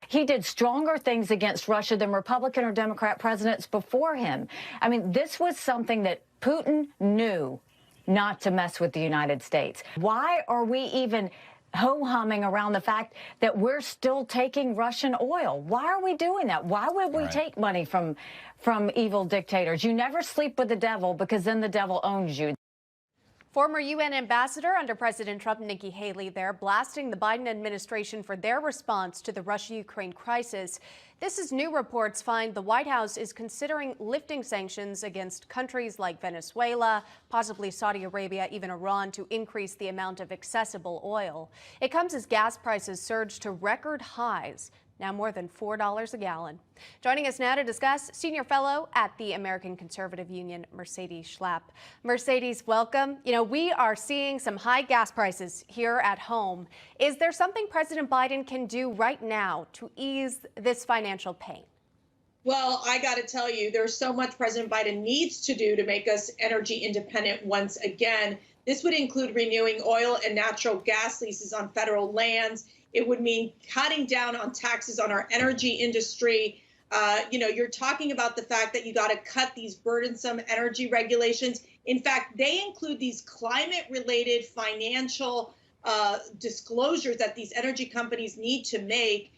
He did stronger things against Russia than Republican or Democrat presidents before him. I mean, this was something that Putin knew not to mess with the United States. Why are we even ho-humming around the fact that we're still taking Russian oil? Why are we doing that? Why would we take money from evil dictators? You never sleep with the devil, because then the devil owns you. Former UN ambassador under President Trump, Nikki Haley, there blasting the Biden administration for their response to the Russia-Ukraine crisis. This is new reports find the White House is considering lifting sanctions against countries like Venezuela, possibly Saudi Arabia, even Iran, to increase the amount of accessible oil. It comes as gas prices surge to record highs, now more than $4 a gallon. Joining us now to discuss, senior fellow at the American Conservative Union, Mercedes Schlapp. Mercedes, welcome. You know, we are seeing some high gas prices here at home. Is there something President Biden can do right now to ease this financial pain? Well, I got to tell you, there's so much President Biden needs to do to make us energy independent once again. This would include renewing oil and natural gas leases on federal lands. It would mean cutting down on taxes on our energy industry. You're talking about the fact that you got to cut these burdensome energy regulations. In fact, they include these climate-related financial disclosures that these energy companies need to make,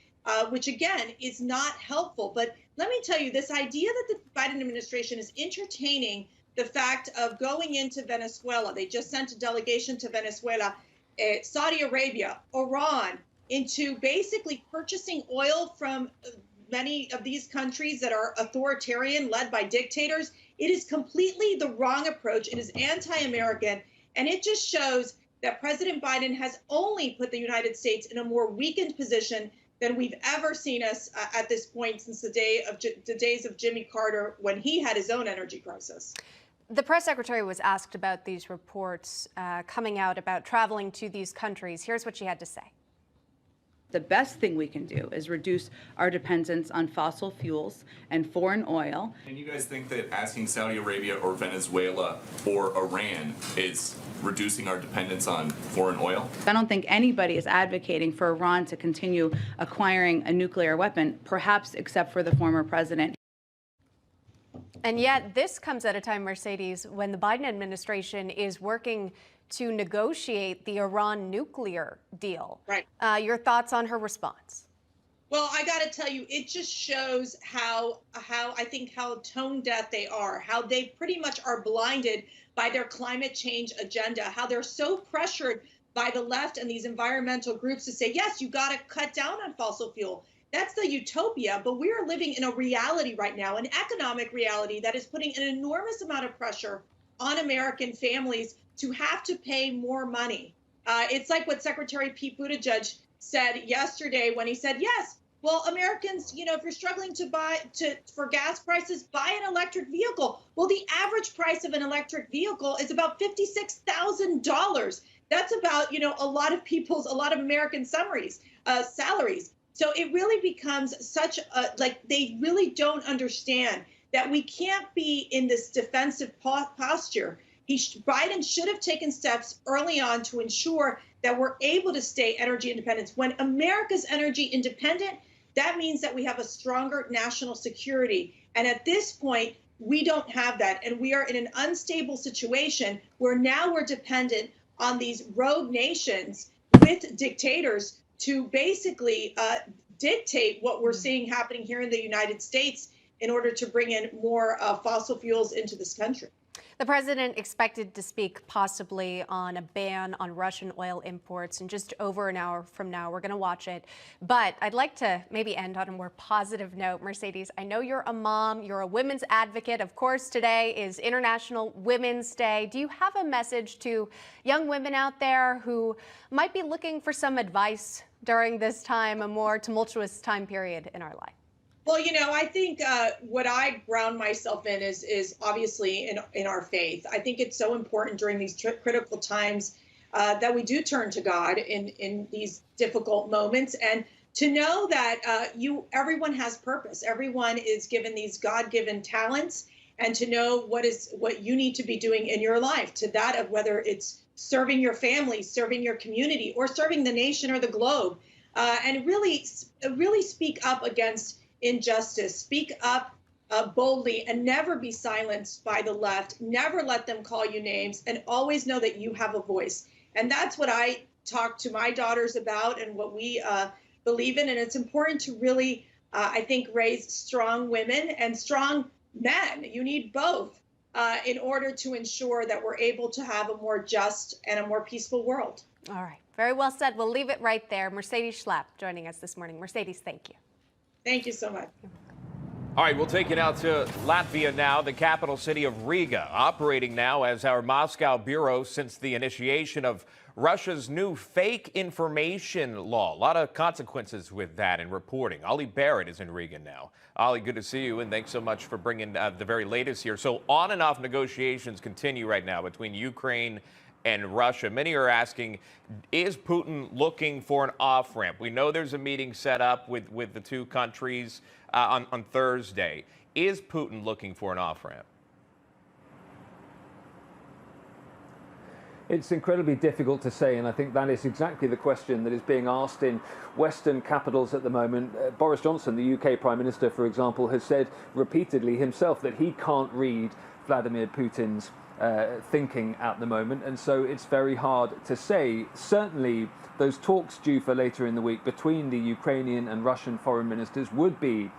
which, again, is not helpful. But let me tell you, this idea that the Biden administration is entertaining the fact of going into Venezuela. They just sent a delegation to Venezuela, Saudi Arabia, Iran, into basically purchasing oil from many of these countries that are authoritarian, led by dictators. It is completely the wrong approach. It is anti-American, and it just shows that President Biden has only put the United States in a more weakened position than we've ever seen us at this point since the days of Jimmy Carter, when he had his own energy crisis. The press secretary was asked about these reports coming out about traveling to these countries. Here's what she had to say. The best thing we can do is reduce our dependence on fossil fuels and foreign oil. And you guys think that asking Saudi Arabia or Venezuela or Iran is reducing our dependence on foreign oil? I don't think anybody is advocating for Iran to continue acquiring a nuclear weapon, perhaps except for the former president. And yet this comes at a time, Mercedes, when the Biden administration is working to negotiate the Iran nuclear deal. Right. Your thoughts on her response? Well, I got to tell you, it just shows how tone deaf they are, how they pretty much are blinded by their climate change agenda, how they're so pressured by the left and these environmental groups to say, yes, you got to cut down on fossil fuel. That's the utopia, but we are living in a reality right now, an economic reality that is putting an enormous amount of pressure on American families to have to pay more money. It's like what Secretary Pete Buttigieg said yesterday when he said, yes, well, Americans, if you're struggling for gas prices, buy an electric vehicle. Well, the average price of an electric vehicle is about $56,000. That's about, a lot of American salaries. So it really becomes they really don't understand that we can't be in this defensive posture. Biden should have taken steps early on to ensure that we're able to stay energy independent. When America's energy independent, that means that we have a stronger national security. And at this point, we don't have that. And we are in an unstable situation where now we're dependent on these rogue nations with dictators to basically dictate what we're seeing happening here in the United States in order to bring in more fossil fuels into this country. The president expected to speak possibly on a ban on Russian oil imports in just over an hour from now. We're going to watch it. But I'd like to maybe end on a more positive note. Mercedes, I know you're a mom, you're a women's advocate. Of course, today is International Women's Day. Do you have a message to young women out there who might be looking for some advice during this time, a more tumultuous time period in our life? Well, I think what I ground myself in is obviously in our faith. I think it's so important during these critical times that we do turn to God in these difficult moments, and to know that everyone has purpose. Everyone is given these God-given talents, and to know what you need to be doing in your life, to that of whether it's serving your family, serving your community, or serving the nation or the globe. and really speak up against injustice, speak up boldly, and never be silenced by the left. Never let them call you names, and always know that you have a voice. And that's what I talk to my daughters about, and what we believe in. And it's important to really, I think, raise strong women and strong men. You need both in order to ensure that we're able to have a more just and a more peaceful world. All right. Very well said. We'll leave it right there. Mercedes Schlapp joining us this morning. Mercedes, thank you. Thank you so much. All right, we'll take it out to Latvia now, the capital city of Riga, operating now as our Moscow bureau since the initiation of Russia's new fake information law. A lot of consequences with that and reporting. Ollie Barrett is in Riga now. Ollie, good to see you, and thanks so much for bringing the very latest here. So on and off negotiations continue right now between Ukraine and Russia. Many are asking, is Putin looking for an off-ramp? We know there's a meeting set up with the two countries on Thursday. Is Putin looking for an off-ramp? It's incredibly difficult to say, and I think that is exactly the question that is being asked in Western capitals at the moment. Boris Johnson, the UK Prime Minister, for example, has said repeatedly himself that he can't read Vladimir Putin's thinking at the moment, and so it's very hard to say. Certainly, those talks due for later in the week between the Ukrainian and Russian foreign ministers would be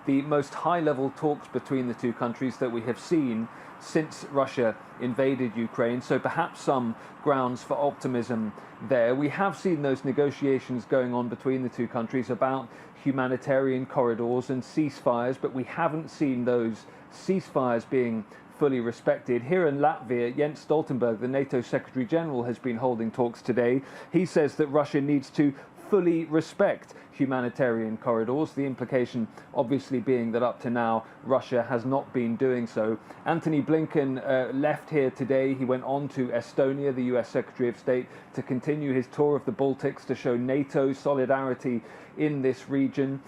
the most high-level talks between the two countries that we have seen since Russia invaded Ukraine, so perhaps some grounds for optimism there. We have seen those negotiations going on between the two countries about humanitarian corridors and ceasefires, but we haven't seen those ceasefires being fully respected. Here in Latvia, Jens Stoltenberg, the NATO Secretary General, has been holding talks today. He says that Russia needs to fully respect humanitarian corridors, the implication obviously being that up to now Russia has not been doing so. Antony Blinken left here today. He went on to Estonia, the US Secretary of State, to continue his tour of the Baltics to show NATO solidarity in this region.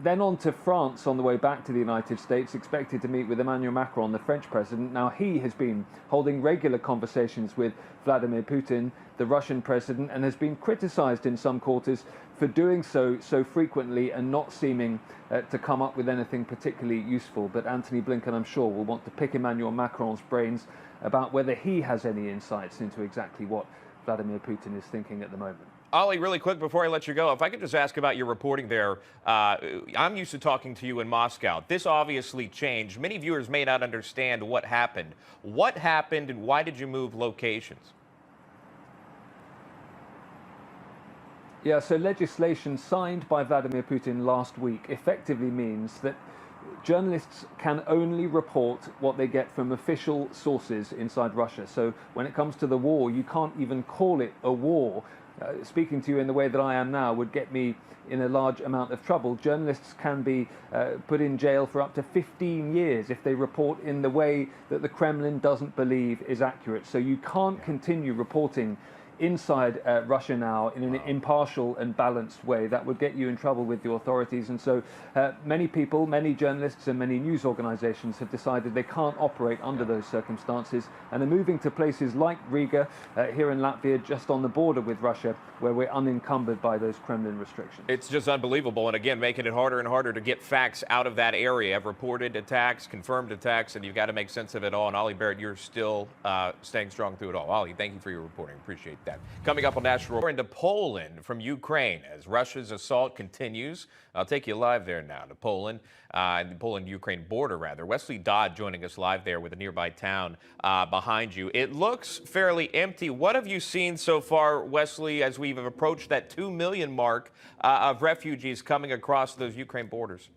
Then on to France on the way back to the United States, expected to meet with Emmanuel Macron, the French president. Now, he has been holding regular conversations with Vladimir Putin, the Russian president, and has been criticized in some quarters for doing so frequently and not seeming to come up with anything particularly useful. But Antony Blinken, I'm sure, will want to pick Emmanuel Macron's brains about whether he has any insights into exactly what Vladimir Putin is thinking at the moment. Ollie, really quick before I let you go, if I could just ask about your reporting there. I'm used to talking to you in Moscow. This obviously changed. Many viewers may not understand what happened. What happened and why did you move locations? Yeah, so legislation signed by Vladimir Putin last week effectively means that journalists can only report what they get from official sources inside Russia. So when it comes to the war, you can't even call it a war. Speaking to you in the way that I am now would get me in a large amount of trouble. Journalists can be put in jail for up to 15 years if they report in the way that the Kremlin doesn't believe is accurate. So you can't continue reporting inside Russia now in an impartial and balanced way. That would get you in trouble with the authorities. And so many people, many journalists and many news organizations have decided they can't operate under those circumstances and are moving to places like Riga, here in Latvia, just on the border with Russia, where we're unencumbered by those Kremlin restrictions. It's just unbelievable. And again, making it harder and harder to get facts out of that area. I've reported attacks, confirmed attacks, and you've got to make sense of it all. And Ollie Barrett, you're still staying strong through it all. Ollie, thank you for your reporting. Appreciate that. Coming up on National, we're into Poland from Ukraine as Russia's assault continues. I'll take you live there now to Poland, the Poland-Ukraine border, rather. Wesley Dodd joining us live there with a nearby town behind you. It looks fairly empty. What have you seen so far, Wesley, as we've approached that 2 million mark of refugees coming across those Ukraine borders?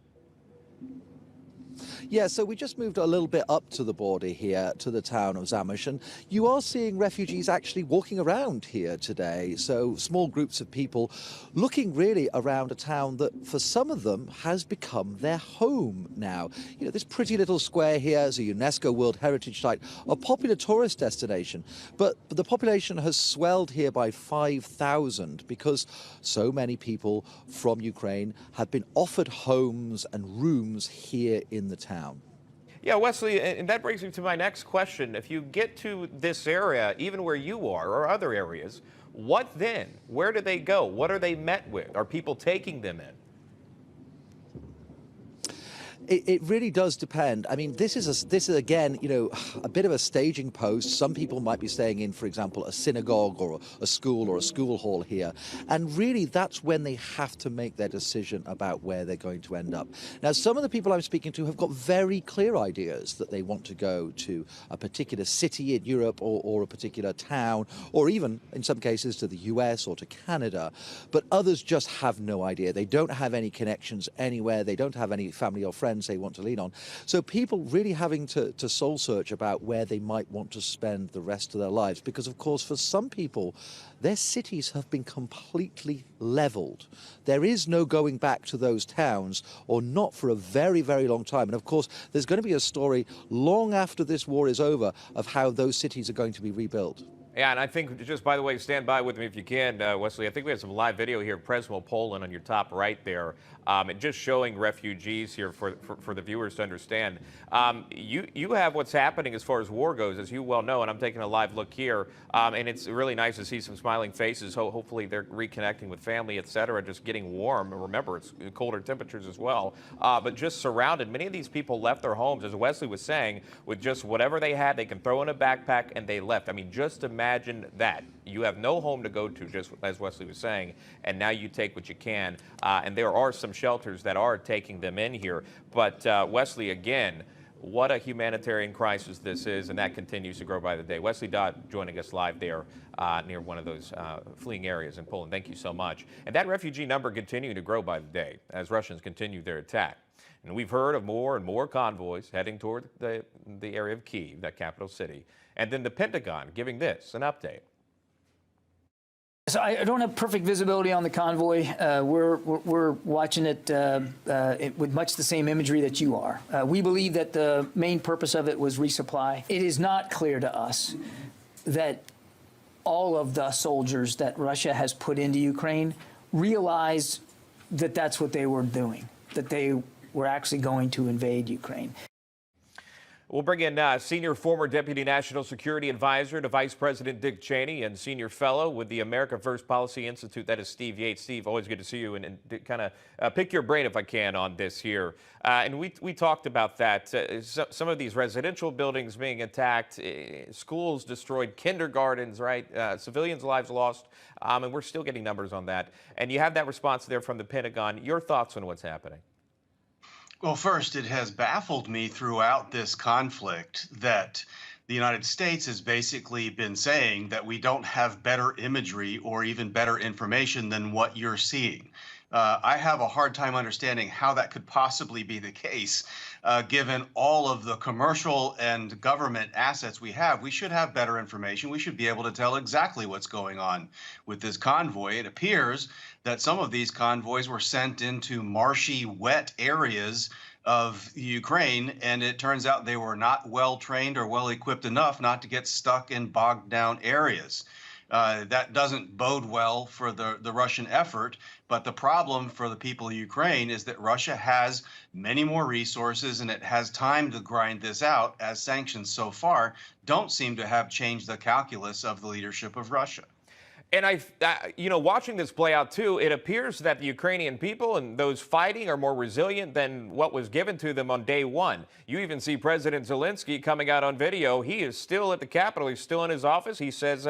Yeah, so we just moved a little bit up to the border here to the town of Zamość, and you are seeing refugees actually walking around here today. So small groups of people looking really around a town that for some of them has become their home now. You know, this pretty little square here is a UNESCO World Heritage Site, a popular tourist destination, but the population has swelled here by 5,000 because so many people from Ukraine have been offered homes and rooms here in the town. Yeah, Wesley, and that brings me to my next question. If you get to this area, even where you are or other areas, What then? Where do they go? What are they met with? Are people taking them in? It really does depend. I mean, this is again, a bit of a staging post. Some people might be staying in, for example, a synagogue or a school or a school hall here. And really, that's when they have to make their decision about where they're going to end up. Now, some of the people I'm speaking to have got very clear ideas that they want to go to a particular city in Europe or a particular town, or even, in some cases, to the US or to Canada. But others just have no idea. They don't have any connections anywhere. They don't have any family or friends they want to lean on. So people really having to soul search about where they might want to spend the rest of their lives. Because, of course, for some people, their cities have been completely leveled. There is no going back to those towns, or not for a very, very long time. And, of course, there's going to be a story long after this war is over of how those cities are going to be rebuilt. Yeah, and I think, just by the way, stand by with me if you can, Wesley. I think we have some live video here, Presmo, Poland, on your top right there, and just showing refugees here for the viewers to understand. You have what's happening as far as war goes, as you well know, and I'm taking a live look here, and it's really nice to see some smiling faces. Hopefully they're reconnecting with family, et cetera, just getting warm. Remember, it's colder temperatures as well, but just surrounded. Many of these people left their homes, as Wesley was saying, with just whatever they had, they can throw in a backpack, and they left. I mean, just imagine that. You have no home to go to, just as Wesley was saying, and now you take what you can. And there are some shelters that are taking them in here. But Wesley, again, what a humanitarian crisis this is, and that continues to grow by the day. Wesley Dodd joining us live there near one of those fleeing areas in Poland. Thank you so much. And that refugee number continuing to grow by the day as Russians continue their attack. And we've heard of more and more convoys heading toward the area of Kyiv, that capital city. And then the Pentagon giving this an update. So I don't have perfect visibility on the convoy. We're watching it with much the same imagery that you are. We believe that the main purpose of it was resupply. It is not clear to us that all of the soldiers that Russia has put into Ukraine realize that that's what they were doing, that they were actually going to invade Ukraine. We'll bring in Senior former Deputy National Security Advisor to Vice President Dick Cheney and Senior Fellow with the America First Policy Institute. That is Steve Yates. Steve, always good to see you, and kind of pick your brain if I can on this here. And we talked about that. Some of these residential buildings being attacked, schools destroyed, kindergartens, right? Civilians' lives lost, and we're still getting numbers on that. And you have that response there from the Pentagon. Your thoughts on what's happening? Well, first, it has baffled me throughout this conflict that the United States has basically been saying that we don't have better imagery or even better information than what you're seeing. I have a hard time understanding how that could possibly be the case, given all of the commercial and government assets we have. We should have better information. We should be able to tell exactly what's going on with this convoy. It appears that some of these convoys were sent into marshy, wet areas of Ukraine, and it turns out they were not well trained or well equipped enough not to get stuck in bogged down areas. That doesn't bode well for the Russian effort, but the problem for the people of Ukraine is that Russia has many more resources and it has time to grind this out, as sanctions so far don't seem to have changed the calculus of the leadership of Russia. And watching this play out too, it appears that the Ukrainian people and those fighting are more resilient than what was given to them on day one. You even see President Zelensky coming out on video. He is still at the Capitol. He's still in his office. He says,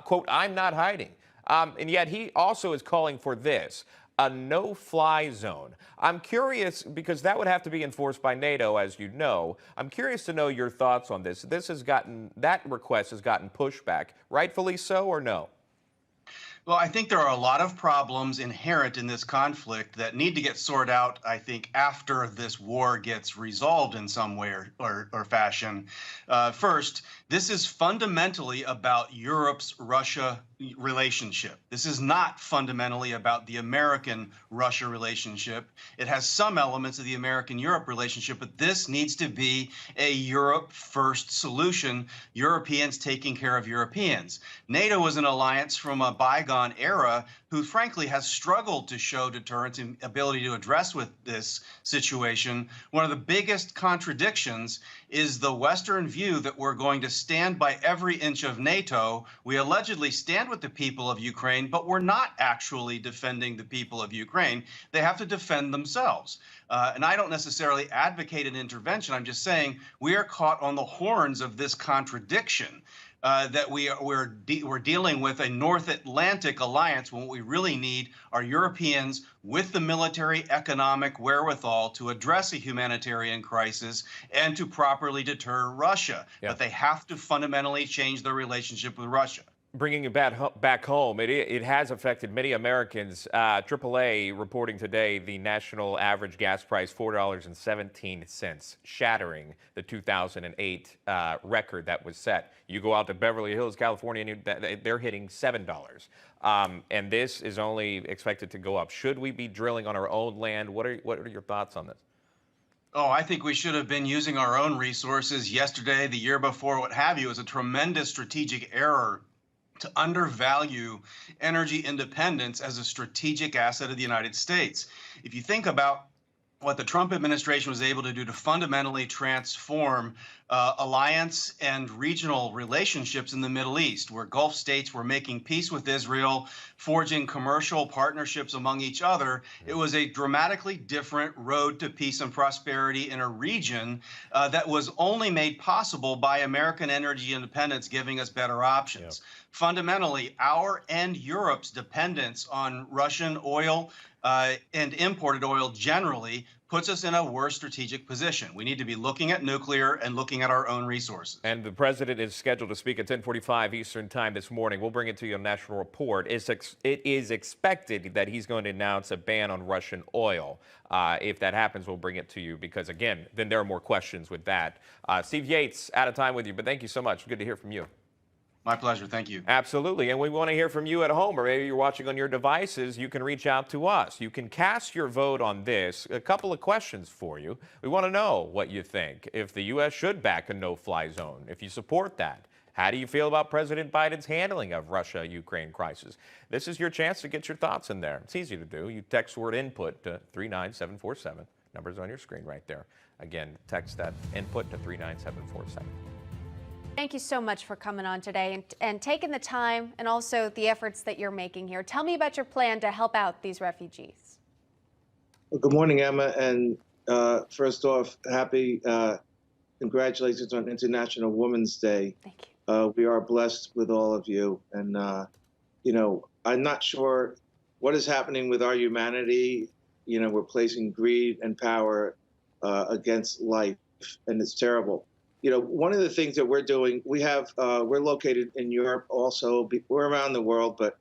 quote, "I'm not hiding." And yet he also is calling for this, a no-fly zone. I'm curious, because that would have to be enforced by NATO, as you know. I'm curious to know your thoughts on this. That request has gotten pushback, rightfully so, or no? Well, I think there are a lot of problems inherent in this conflict that need to get sorted out, I think, after this war gets resolved in some way or fashion. First, this is fundamentally about Europe's Russia relationship. This is not fundamentally about the American-Russia relationship. It has some elements of the American-Europe relationship, but this needs to be a Europe-first solution, Europeans taking care of Europeans. NATO was an alliance from a bygone era who frankly has struggled to show deterrence and ability to address with this situation. One of the biggest contradictions is the Western view that we're going to stand by every inch of NATO. We allegedly stand with the people of Ukraine, but we're not actually defending the people of Ukraine. They have to defend themselves. And I don't necessarily advocate an intervention. I'm just saying we are caught on the horns of this contradiction. That we're dealing with a North Atlantic alliance when what we really need are Europeans with the military economic wherewithal to address a humanitarian crisis and to properly deter Russia. Yeah. But they have to fundamentally change their relationship with Russia. Bringing it back home, it has affected many Americans. AAA reporting today the national average gas price, $4.17, shattering the 2008 record that was set. You go out to Beverly Hills, California, and they're hitting $7. And this is only expected to go up. Should we be drilling on our own land? What are your thoughts on this? Oh, I think we should have been using our own resources yesterday, the year before, what have you. It was a tremendous strategic error to undervalue energy independence as a strategic asset of the United States. If you think about what the Trump administration was able to do to fundamentally transform alliance and regional relationships in the Middle East, where Gulf states were making peace with Israel, forging commercial partnerships among each other, it was a dramatically different road to peace and prosperity in a region that was only made possible by American energy independence, giving us better options. Yep. Fundamentally, our and Europe's dependence on Russian oil and imported oil generally puts us in a worse strategic position. We need to be looking at nuclear and looking at our own resources. And the president is scheduled to speak at 10:45 Eastern time this morning. We'll bring it to you on National Report. It is expected that he's going to announce a ban on Russian oil. If that happens, we'll bring it to you because, again, then there are more questions with that. Steve Yates, out of time with you, but thank you so much. Good to hear from you. My pleasure. Thank you. Absolutely. And we want to hear from you at home, or maybe you're watching on your devices. You can reach out to us. You can cast your vote on this. A couple of questions for you. We want to know what you think. If the U.S. should back a no-fly zone, if you support that, how do you feel about President Biden's handling of Russia-Ukraine crisis? This is your chance to get your thoughts in there. It's easy to do. You text word input to 39747. Number's on your screen right there. Again, text that input to 39747. Thank you so much for coming on today and taking the time and also the efforts that you're making here. Tell me about your plan to help out these refugees. Well, good morning, Emma. And first off, happy congratulations on International Women's Day. Thank you. We are blessed with all of you. And, you know, I'm not sure what is happening with our humanity. You know, we're placing greed and power against life, and it's terrible. You know, one of the things that we're doing, we're located in Europe also. We're around the world, but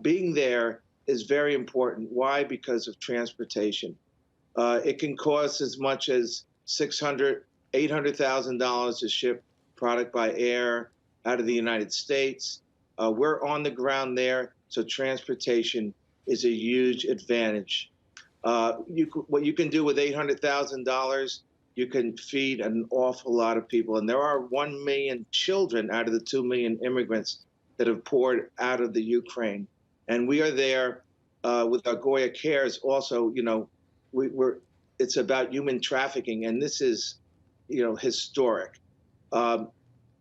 being there is very important. Why? Because of transportation. It can cost as much as $600,000, $800,000 to ship product by air out of the United States. We're on the ground there, so transportation is a huge advantage. What you can do with $800,000, you can feed an awful lot of people. And there are 1 million children out of the 2 million immigrants that have poured out of the Ukraine. And we are there with our Goya Cares also. You know, it's about human trafficking, and this is, you know, historic. You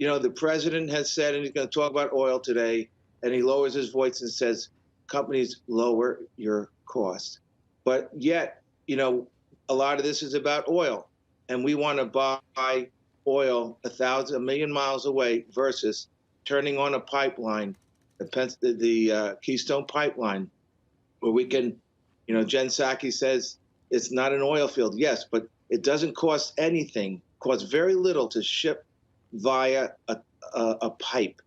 know, the president has said, and he's going to talk about oil today, and he lowers his voice and says, companies lower your cost. But yet, you know, a lot of this is about oil. And we want to buy oil a million miles away versus turning on a pipeline, the Keystone Pipeline, where we can, you know, Jen Psaki says it's not an oil field. Yes, but it doesn't cost anything, costs very little to ship via a pipe.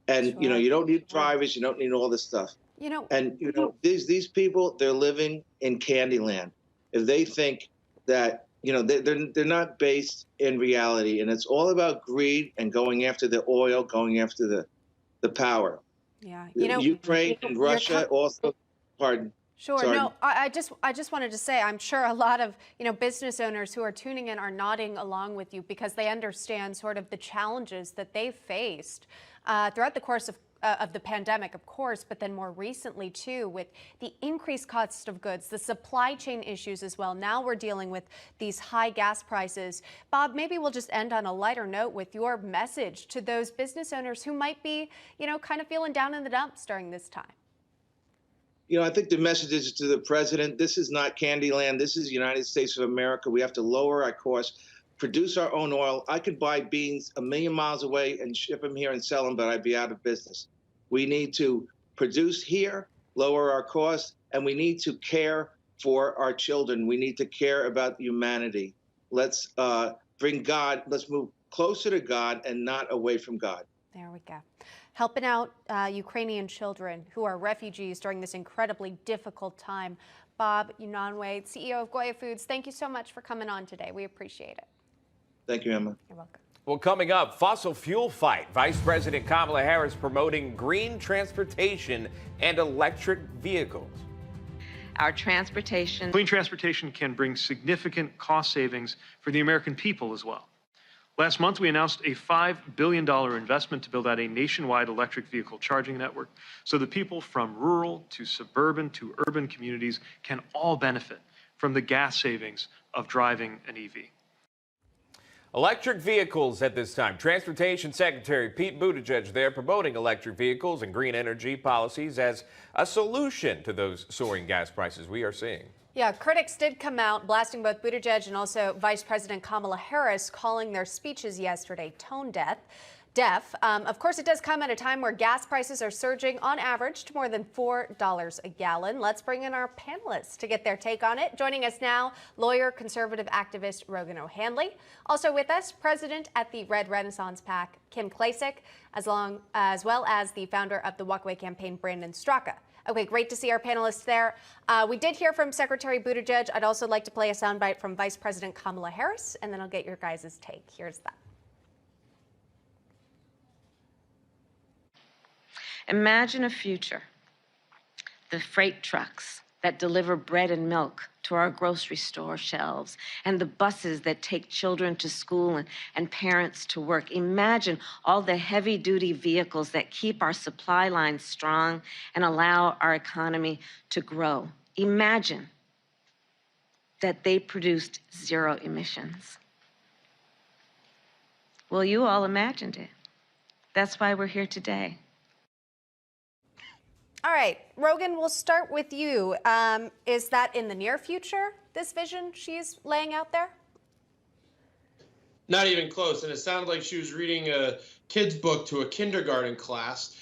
And, Sure. you know, you don't need drivers, you don't need all this stuff. You know, And, you know, these people, they're living in Candyland. If they think that, you know, they're not based in reality, and it's all about greed and going after the oil, going after the power. yeah, you know, Ukraine and Russia also. Pardon. Sure. Sorry. No, I just wanted to say, I'm sure a lot of, you know, business owners who are tuning in are nodding along with you because they understand sort of the challenges that they've faced throughout the course of the pandemic, of course, but then more recently, too, with the increased cost of goods, the supply chain issues as well. Now we're dealing with these high gas prices. Bob, maybe we'll just end on a lighter note with your message to those business owners who might be, kind of feeling down in the dumps during this time. I think the message is to the president. This is not Candyland. This is the United States of America. We have to lower our costs, produce our own oil. I could buy beans a million miles away and ship them here and sell them, but I'd be out of business. We need to produce here, lower our costs, and we need to care for our children. We need to care about humanity. Let's bring God. Let's move closer to God and not away from God. There we go. Helping out Ukrainian children who are refugees during this incredibly difficult time. Bob Unanue, CEO of Goya Foods, thank you so much for coming on today. We appreciate it. Thank you, Emma. You're welcome. Well, coming up, fossil fuel fight. Vice President Kamala Harris promoting green transportation and electric vehicles. Our transportation. Clean transportation can bring significant cost savings for the American people as well. Last month, we announced a $5 billion investment to build out a nationwide electric vehicle charging network so that people from rural to suburban to urban communities can all benefit from the gas savings of driving an EV. Electric vehicles at this time. Transportation Secretary Pete Buttigieg there promoting electric vehicles and green energy policies as a solution to those soaring gas prices we are seeing. Yeah, critics did come out blasting both Buttigieg and also Vice President Kamala Harris, calling their speeches yesterday tone deaf. Of course, it does come at a time where gas prices are surging on average to more than $4 a gallon. Let's bring in our panelists to get their take on it. Joining us now, lawyer, conservative activist Rogan O'Handley. Also with us, president at the Red Renaissance PAC, Kim Klacik, as well as the founder of the Walkaway campaign, Brandon Straka. Okay, great to see our panelists there. We did hear from Secretary Buttigieg. I'd also like to play a soundbite from Vice President Kamala Harris, and then I'll get your guys' take. Here's that. Imagine a future. The freight trucks that deliver bread and milk to our grocery store shelves, and the buses that take children to school and parents to work. Imagine all the heavy-duty vehicles that keep our supply lines strong and allow our economy to grow. Imagine that they produced zero emissions. Well, you all imagined it. That's why we're here today. All right, Rogan, we'll start with you. Is that in the near future, this vision she's laying out there? Not even close. And it sounded like she was reading a kid's book to a kindergarten class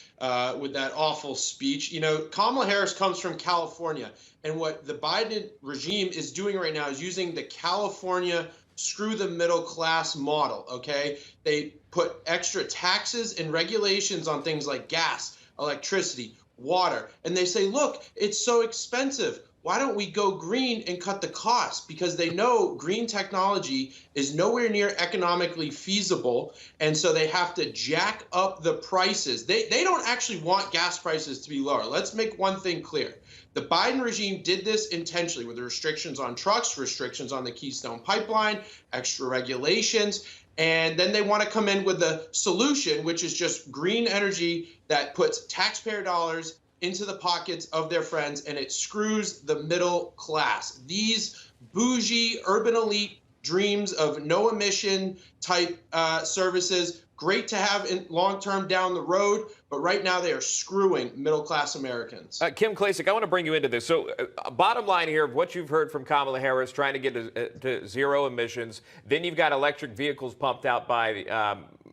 with that awful speech. Kamala Harris comes from California. And what the Biden regime is doing right now is using the California screw the middle class model, okay? They put extra taxes and regulations on things like gas, electricity, water, and they say, look, it's so expensive. Why don't we go green and cut the cost? Because they know green technology is nowhere near economically feasible, and so they have to jack up the prices. They don't actually want gas prices to be lower. Let's make one thing clear. The Biden regime did this intentionally with the restrictions on trucks, restrictions on the Keystone Pipeline, extra regulations. And then they want to come in with a solution, which is just green energy that puts taxpayer dollars into the pockets of their friends, and it screws the middle class. These bougie urban elite dreams of no emission type services, great to have in long term down the road, but right now they are screwing middle class Americans. Kim Klacik, I want to bring you into this. So bottom line here of what you've heard from Kamala Harris trying to get to zero emissions. Then you've got electric vehicles pumped out by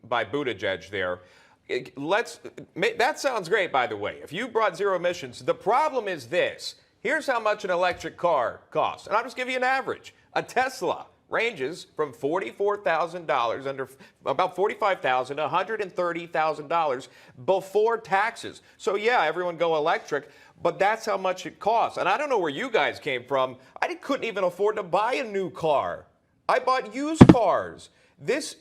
Buttigieg there. That sounds great, by the way. If you brought zero emissions, the problem is this. Here's how much an electric car costs. And I'll just give you an average. A Tesla ranges from $44,000 under about $45,000 to $130,000 before taxes. So yeah, everyone go electric, but that's how much it costs. And I don't know where you guys came from. I couldn't even afford to buy a new car. I bought used cars. This